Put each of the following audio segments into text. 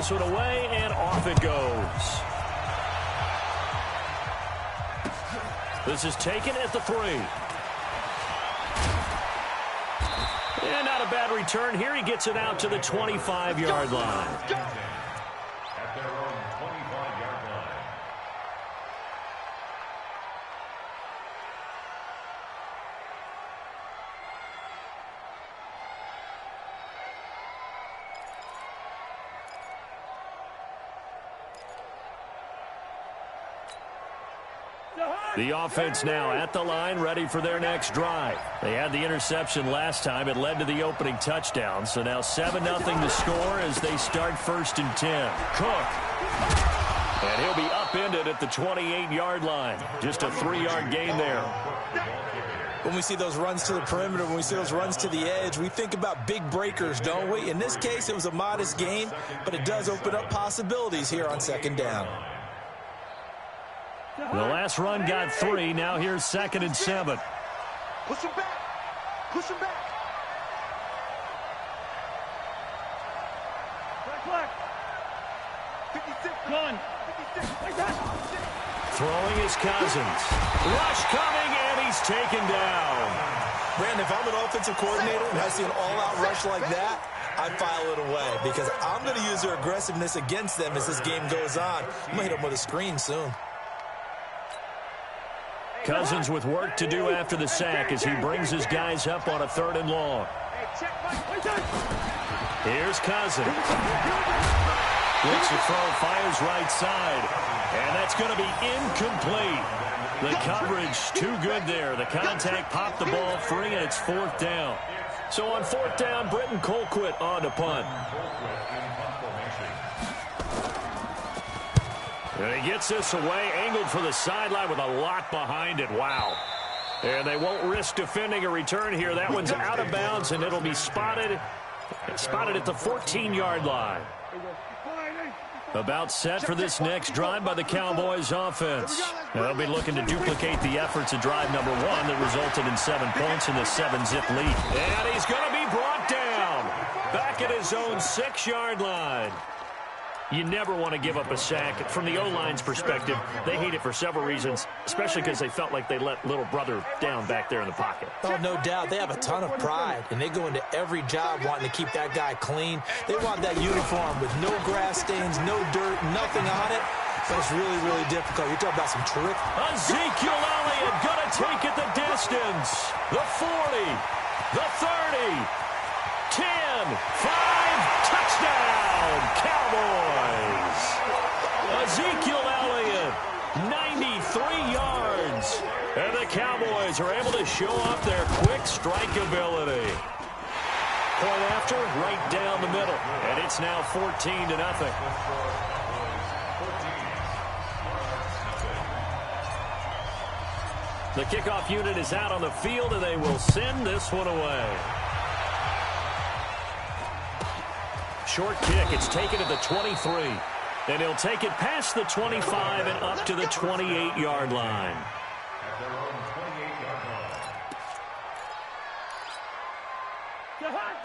this one away, and off it goes. This is taken at the 3. And not a bad return here. He gets it out to the 25-yard line. At their own 25-yard line. The offense now at the line, ready for their next drive. They had the interception last time. It led to the opening touchdown. So now 7-0 to score as they start 1st and 10. Cook. And he'll be upended at the 28-yard line. Just a 3-yard gain there. When we see those runs to the perimeter, when we see those runs to the edge, we think about big breakers, don't we? In this case, it was a modest gain, but it does open up possibilities here on 2nd down. The last run got 3. Now here's 2nd and 7. Push him back. Push him back. Black. 56. Run. 56. Like that. Throwing his Cousins. Rush coming, and he's taken down. Brandon, if I'm an offensive coordinator and I see an all-out rush like that, I file it away because I'm going to use their aggressiveness against them as this game goes on. I'm going to hit them with a screen soon. Cousins with work to do after the sack as he brings his guys up on a 3rd and long. Here's Cousins. Looks to throw, fires right side. And that's going to be incomplete. The coverage too good there. The contact popped the ball free, and it's 4th down. So on 4th down, Britton Colquitt on to punt. And he gets this away, angled for the sideline with a lot behind it. Wow. And they won't risk defending a return here. That one's out of bounds, and it'll be spotted at the 14-yard line. About set for this next drive by the Cowboys offense. They'll be looking to duplicate the efforts of drive number 1 that resulted in 7 points in the 7-zip lead. And he's going to be brought down back at his own 6-yard line. You never want to give up a sack. From the O-line's perspective, they hate it for several reasons, especially because they felt like they let little brother down back there in the pocket. Oh, no doubt. They have a ton of pride, and they go into every job wanting to keep that guy clean. They want that uniform with no grass stains, no dirt, nothing on it. But it's really, really difficult. You're talking about some terrific. Ezekiel Elliott going to take it the distance. The 40, the 30, 10, 5, touchdown, Cowboys. Ezekiel Elliott, 93 yards. And the Cowboys are able to show off their quick strike ability. Point after, right down the middle. And it's now 14-0. The kickoff unit is out on the field, and they will send this one away. Short kick. It's taken at the 23. And he'll take it past the 25 and up to the 28-yard line. At their own 28-yard line.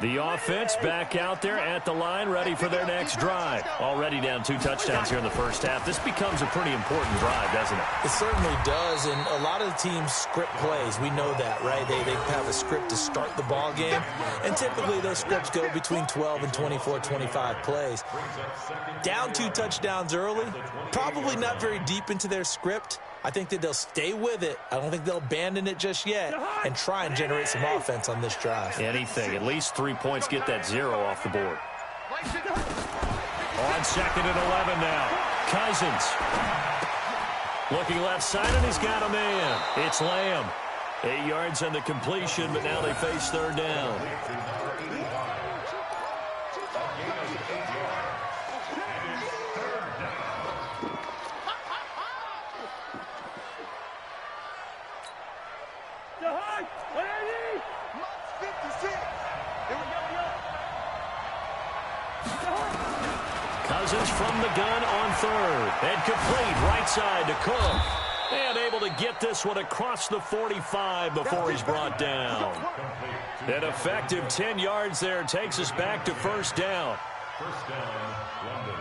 The offense back out there at the line, ready for their next drive. Already down 2 touchdowns here in the first half. This becomes a pretty important drive, doesn't it? It certainly does, and a lot of the teams script plays. We know that, right? They have a script to start the ball game, and typically those scripts go between 12 and 24, 25 plays. Down 2 touchdowns early, probably not very deep into their script. I think that they'll stay with it. I don't think they'll abandon it just yet and try and generate some offense on this drive. Anything. At least 3 points, get that 0 off the board. On 2nd and 11 now. Cousins. Looking left side, and he's got a man. It's Lamb. 8 yards on the completion, but now they face 3rd down. Cousins from the gun on 3rd. And complete right side to Cook. And able to get this one across the 45 before he's brought down. An effective 10 yards there takes us back to 1st down. 1st down, London.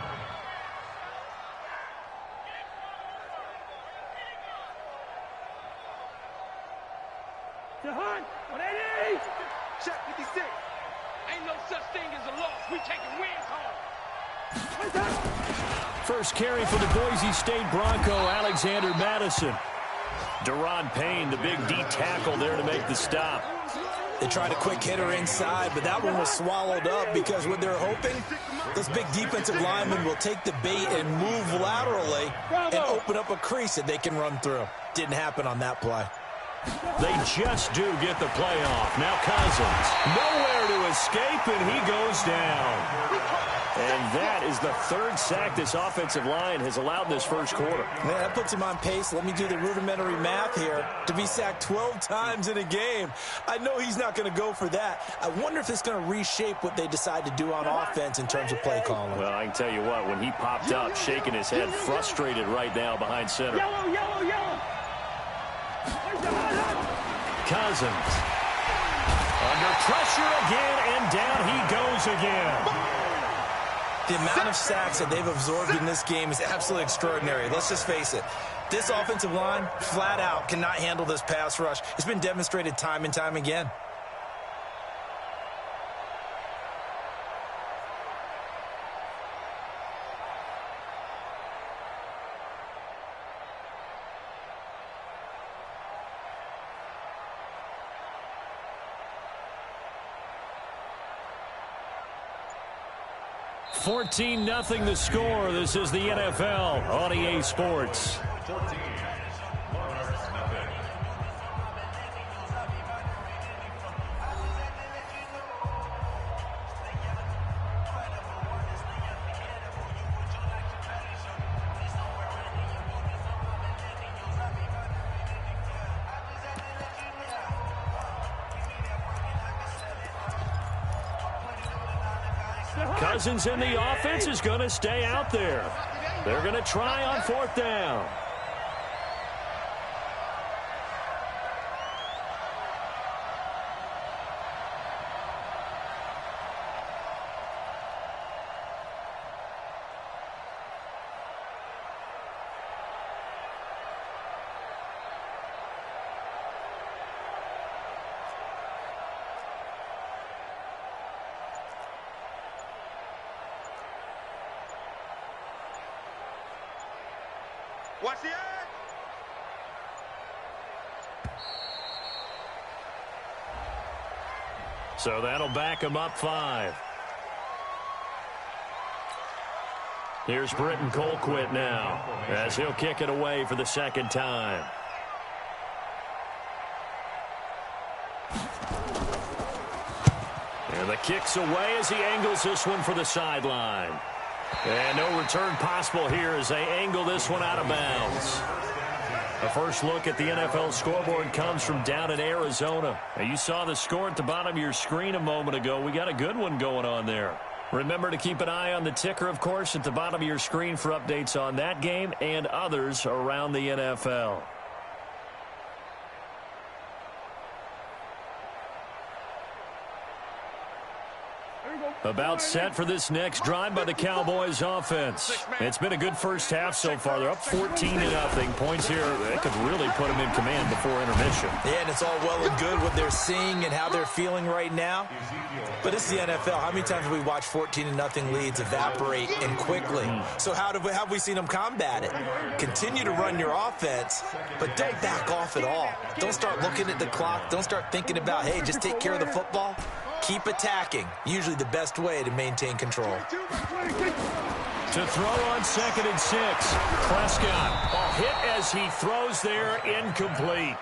180. Check 56. Ain't no such thing as a loss. We taking wins home. First carry for the Boise State Bronco, Alexander Madison. Deron Payne, the big D tackle there to make the stop. They tried a quick hitter inside, but that one was swallowed up because what they're hoping, those big defensive linemen will take the bait and move laterally and open up a crease that they can run through. Didn't happen on that play. They just do get the play off. Now Cousins, nowhere to escape, and he goes down. And that is the third sack this offensive line has allowed in this first quarter. Man, that puts him on pace. Let me do the rudimentary math here. To be sacked 12 times in a game. I know he's not going to go for that. I wonder if it's going to reshape what they decide to do on offense in terms of play calling. Well, I can tell you what, when he popped up, shaking his head, frustrated right now behind center. Yellow. Cousins. Under pressure again, and down he goes again. The amount of sacks that they've absorbed in this game is absolutely extraordinary. Let's just face it. This offensive line, flat out, cannot handle this pass rush. It's been demonstrated time and time again. $14-0 the score. This is the NFL on EA Sports. 14. Monarchs, nothing. Cousins in the offense is going to stay out there. They're going to try on fourth down. Watch the edge. So that'll back him up 5. Here's Britton Colquitt now as he'll kick it away for the second time. And the kick's away as he angles this one for the sideline. And no return possible here as they angle this one out of bounds. A first look at the NFL scoreboard comes from down in Arizona. Now, you saw the score at the bottom of your screen a moment ago. We got a good one going on there. Remember to keep an eye on the ticker, of course, at the bottom of your screen for updates on that game and others around the NFL. About set for this next drive by the Cowboys offense. It's been a good first half so far. They're up 14-0. Points here, they could really put them in command before intermission. Yeah, and it's all well and good what they're seeing and how they're feeling right now. But it's the NFL. How many times have we watched 14-0 leads evaporate and quickly? So how have we seen them combat it? Continue to run your offense, but don't back off at all. Don't start looking at the clock. Don't start thinking about, hey, just take care of the football. Keep attacking. Usually the best way to maintain control. To throw on 2nd and 6. Prescott, a hit as he throws there, incomplete.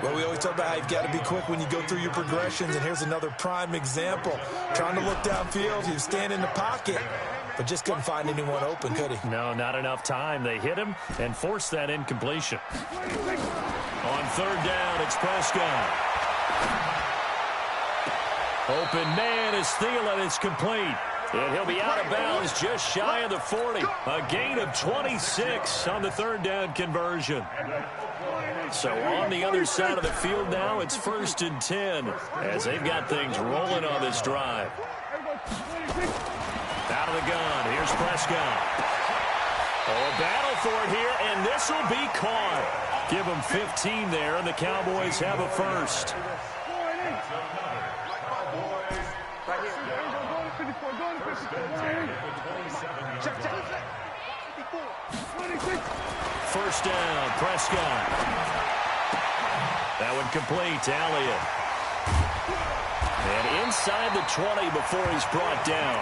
Well, we always talk about how you've got to be quick when you go through your progressions, and here's another prime example. Trying to look downfield, he was standing in the pocket, but just couldn't find anyone open, could he? No, not enough time. They hit him and forced that incompletion. On 3rd down, it's Prescott. Open man is Thielen. It's complete. And he'll be out of bounds just shy of the 40. A gain of 26 on the 3rd down conversion. So on the other side of the field now, it's 1st and 10 as they've got things rolling on this drive. Out of the gun, here's Prescott. Oh, a battle for it here, and this will be caught. Give them 15 there, and the Cowboys have a first. First down, Prescott. That one complete to Elliott. And inside the 20 before he's brought down.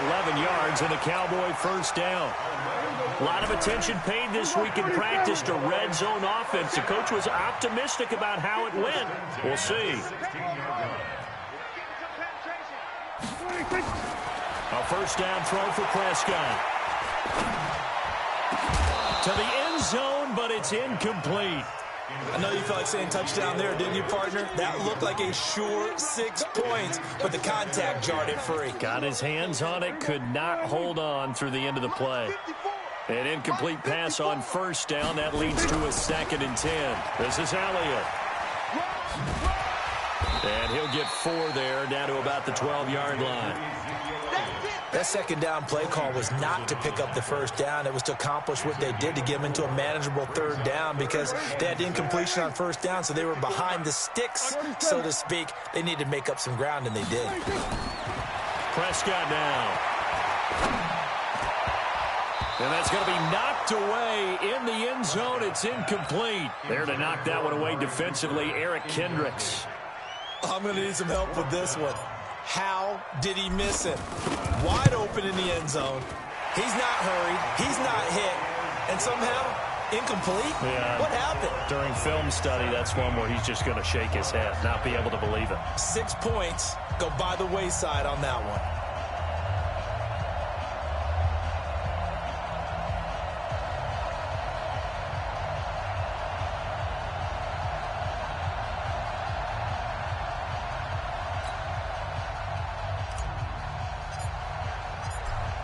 11 yards and a Cowboy first down. A lot of attention paid this week in practice to red zone offense. The coach was optimistic about how it went. We'll see. A first down throw for Prescott. To the end zone, but it's incomplete. I know you felt like saying touchdown there, didn't you, partner? That looked like a sure 6 points, but the contact jarred it free. Got his hands on it, could not hold on through the end of the play. An incomplete pass on first down. That leads to a 2nd and 10. This is Elliott. And he'll get 4 there, down to about the 12-yard line. That second down play call was not to pick up the first down. It was to accomplish what they did to get them into a manageable third down because they had incompletion on first down, so they were behind the sticks, so to speak. They needed to make up some ground, and they did. Prescott now. And that's going to be knocked away in the end zone. It's incomplete. There to knock that one away defensively, Eric Kendricks. I'm going to need some help with this one. How did he miss him? Wide open in the end zone. He's not hurried. He's not hit. And somehow, incomplete? Yeah. What happened? During film study, that's one where he's just going to shake his head, not be able to believe it. 6 points go by the wayside on that one.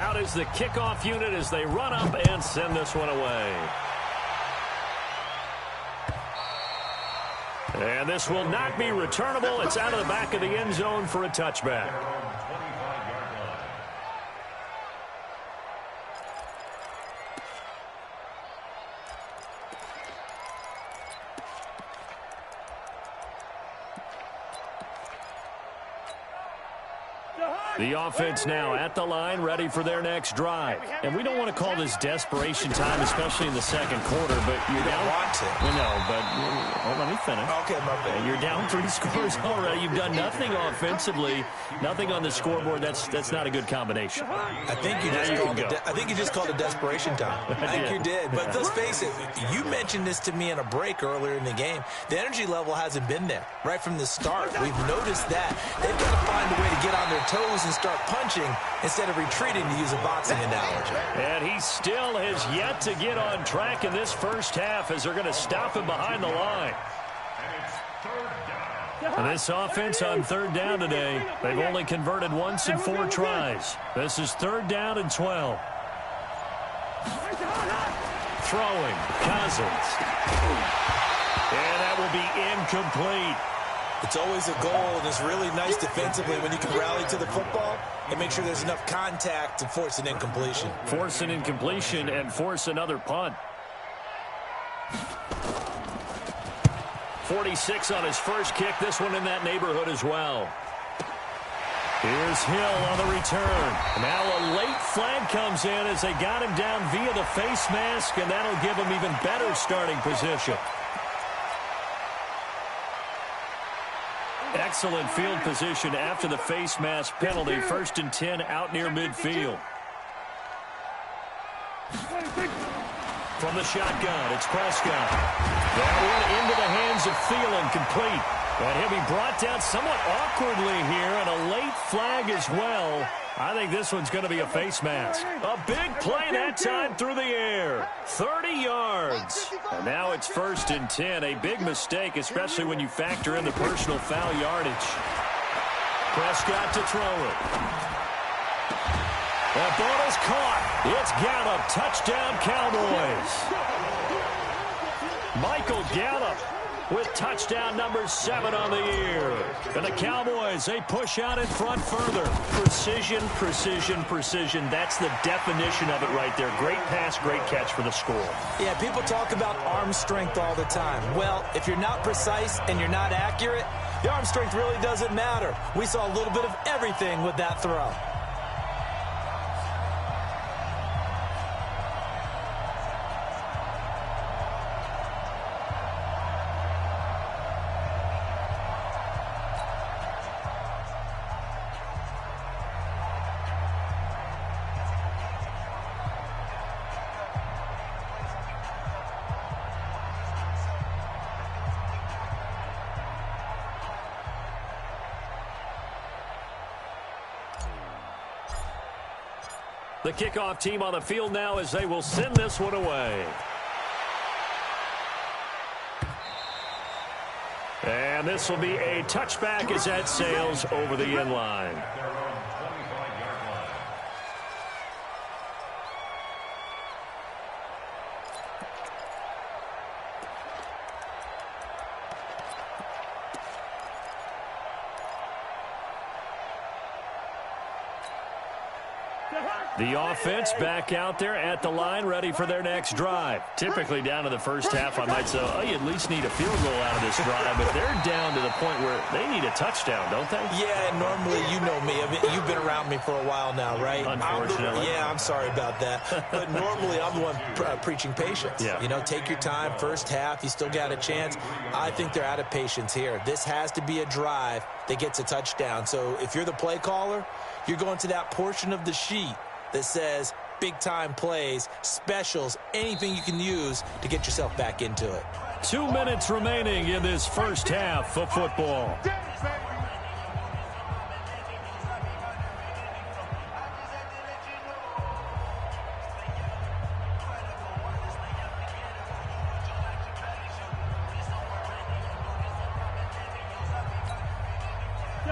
Out is the kickoff unit as they run up and send this one away. And this will not be returnable. It's out of the back of the end zone for a touchback. The offense now at the line, ready for their next drive. And we don't want to call this desperation time, especially in the second quarter, but you're down. Want to. We know, but let me finish. Okay, my bad. You're down 3 scores already. You've done nothing offensively, nothing on the scoreboard. That's not a good combination. I think you just called it desperation time. I think you did. But let's face it, you mentioned this to me in a break earlier in the game. The energy level hasn't been there right from the start. We've noticed that. They've got to find a way to get on their toes and start punching instead of retreating, to use a boxing analogy. And he still has yet to get on track in this first half as they're going to stop him behind the line. And this offense on third down today, they've only converted once in 4 tries. This is 3rd down and 12. Throwing, Cousins. And that will be incomplete. It's always a goal, and it's really nice defensively when you can rally to the football and make sure there's enough contact to force an incompletion. Force an incompletion and force another punt. 46 on his first kick. This one in that neighborhood as well. Here's Hill on the return. Now a late flag comes in as they got him down via the face mask, and that'll give him even better starting position. Excellent field position after the face mask penalty. 1st and 10 out near midfield. From the shotgun, it's Prescott. That one into the hands of Thielen, complete. And he'll be brought down somewhat awkwardly here, and a late flag as well. I think this one's going to be a face mask. A big play that time through the air. 30 yards. And now it's 1st and 10. A big mistake, especially when you factor in the personal foul yardage. Prescott to throw it. That ball is caught. It's Gallup. Touchdown, Cowboys. Michael Gallup with touchdown number 7 on the year. And the Cowboys, they push out in front further. Precision, precision, precision. That's the definition of it right there. Great pass, great catch for the score. Yeah, people talk about arm strength all the time. Well, if you're not precise and you're not accurate, the arm strength really doesn't matter. We saw a little bit of everything with that throw. The kickoff team on the field now as they will send this one away. And this will be a touchback as that sails over the end line. The offense back out there at the line, ready for their next drive. Typically down to the first half, I might say, oh, you at least need a field goal out of this drive. But they're down to the point where they need a touchdown, don't they? Yeah, and normally, you know me. I mean, you've been around me for a while now, right? Unfortunately. I'm sorry about that. But normally, I'm the one preaching patience. Yeah. You know, take your time. First half, you still got a chance. I think they're out of patience here. This has to be a drive that gets a touchdown. So if you're the play caller, you're going to that portion of the sheet that says big-time plays, specials, anything you can use to get yourself back into it. 2 minutes remaining in this first half of football.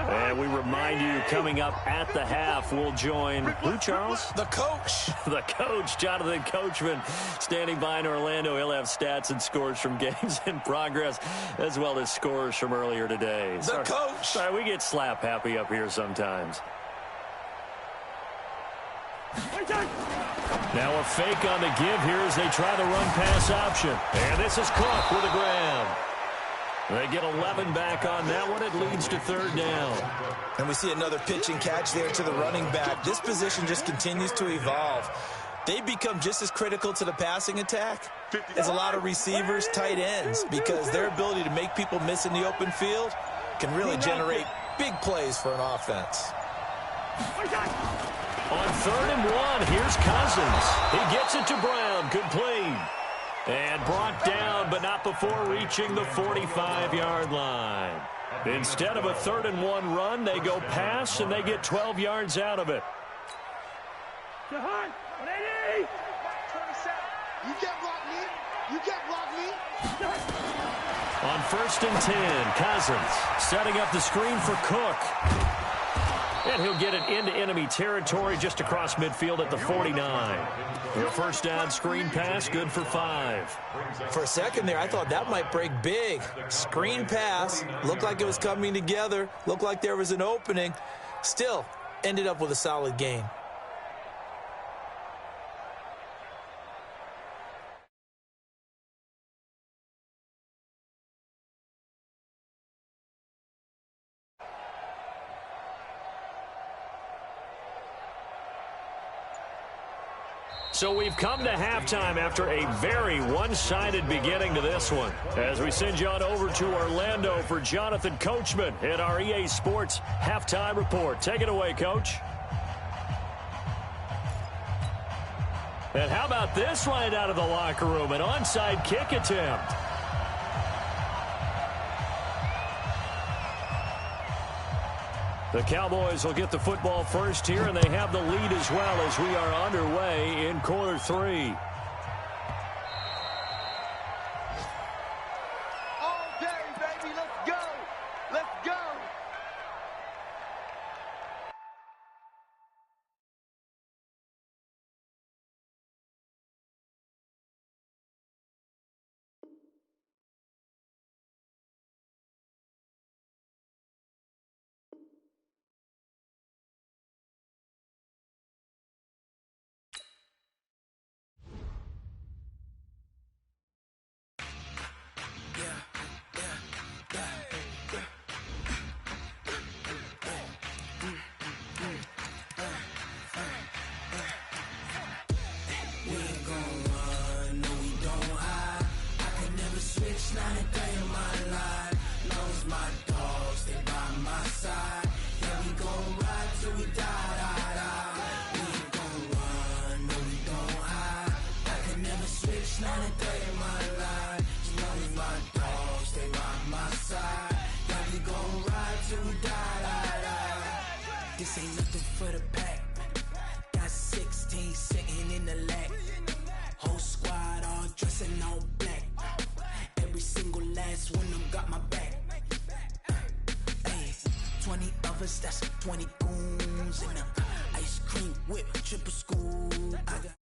And we remind you, coming up at the half, we'll join who, Charles? The coach. The coach, Jonathan Coachman, standing by in Orlando. He'll have stats and scores from games in progress, as well as scores from earlier today. The coach. Sorry, we get slap happy up here sometimes. Now a fake on the give here as they try the run-pass option. And this is Cook with a grab. They get 11 back on that one. It leads to third down. And we see another pitch and catch there to the running back. This position just continues to evolve. They become just as critical to the passing attack as a lot of receivers, tight ends, because their ability to make people miss in the open field can really generate big plays for an offense. On 3rd and 1, here's Cousins. He gets it to Brown. Complete. And brought down, but not before reaching the 45-yard line. Instead of a 3rd and 1 run, they go pass, and they get 12 yards out of it. You can't block me. You can't block me. On 1st and 10, Cousins setting up the screen for Cook. And he'll get it into enemy territory just across midfield at the 49. The first down screen pass, good for 5. For a second there, I thought that might break big. Screen pass, looked like it was coming together, looked like there was an opening. Still, ended up with a solid gain. So we've come to halftime after a very one-sided beginning to this one. As we send you on over to Orlando for Jonathan Coachman in our EA Sports Halftime Report. Take it away, Coach. And how about this right out of the locker room? An onside kick attempt. The Cowboys will get the football first here, and they have the lead as well as we are underway in quarter 3. don't run, no, we don't hide. I can never switch, not a day in my life. Long as my dogs stay by my side. Yeah, we gon' ride till we die, die, die. We ain't gon' run, no, we don't hide. I can never switch, not a day in my life. As long as my dogs stay by my side. Yeah, we gon' ride till we die, die, die. This ain't nothing for the pack. Got 16 sitting in the lap. Whole squad all dressing all black. Every single last one of them got my back. Hey, 20 of us, that's 20 goons. And a ice cream whip, triple scoop. I got